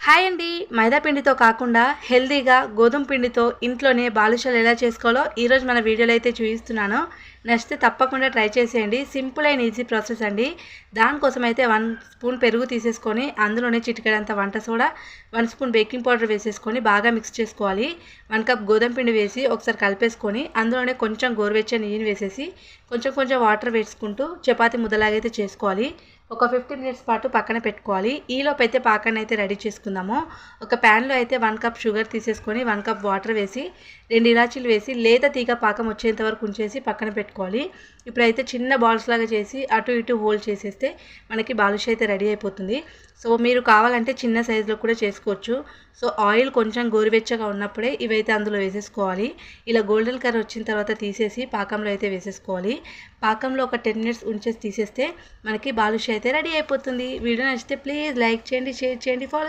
Hi అండి. మైదా పిండితో కాకుండా హెల్తీగా గోధుమ పిండితో ఇంట్లోనే బాదుషాలు ఎలా చేసుకోవాలో ఈరోజు మన వీడియోలో అయితే చూపిస్తున్నాను. నచ్చితే తప్పకుండా ట్రై చేసేయండి. సింపుల్ అండ్ ఈజీ ప్రాసెస్ అండి. దానికోసం అయితే 1 స్పూన్ పెరుగు తీసేసుకొని అందులోనే చిటికెడంత వంట సోడా, 1 స్పూన్ బేకింగ్ పౌడర్ వేసేసుకొని బాగా మిక్స్ చేసుకోవాలి. 1 కప్ గోధుమ పిండి వేసి ఒకసారి కలిపేసుకొని అందులోనే కొంచెం గోరువెచ్చని నెయ్యిని వేసేసి కొంచెం వాటర్ వేసుకుంటూ చపాతీ ముద్దలాగైతే చేసుకోవాలి. ఒక 15 మినిట్స్ పాటు పక్కన పెట్టుకోవాలి. ఈలోపు అయితే పాకాన్ని అయితే రెడీ చేసుకుందాము. ఒక ప్యాన్లో అయితే 1 కప్ షుగర్ తీసేసుకొని 1 కప్ వాటర్ వేసి 2 ఇలాచీలు వేసి లేత తీగ పాకం వచ్చేంత వరకు ఉంచేసి పక్కన పెట్టుకోవాలి. ఇప్పుడైతే చిన్న బాల్స్ లాగా చేసి అటు ఇటు హోల్డ్ చేసేస్తే మనకి బాదుషా అయితే రెడీ అయిపోతుంది. సో మీరు కావాలంటే చిన్న సైజులో కూడా చేసుకోవచ్చు. సో ఆయిల్ కొంచెం గోరువెచ్చగా ఉన్నప్పుడే ఇవైతే అందులో వేసేసుకోవాలి. ఇలా గోల్డెన్ కలర్ వచ్చిన తర్వాత తీసేసి పాకంలో అయితే వేసేసుకోవాలి. పాకంలో ఒక 10 మినిట్స్ ఉంచేసి తీసేస్తే మనకి బాదుషా అయితే రెడీ అయిపోతుంది. వీడియో నచ్చితే ప్లీజ్ లైక్ చేయండి, షేర్ చేయండి, ఫాలో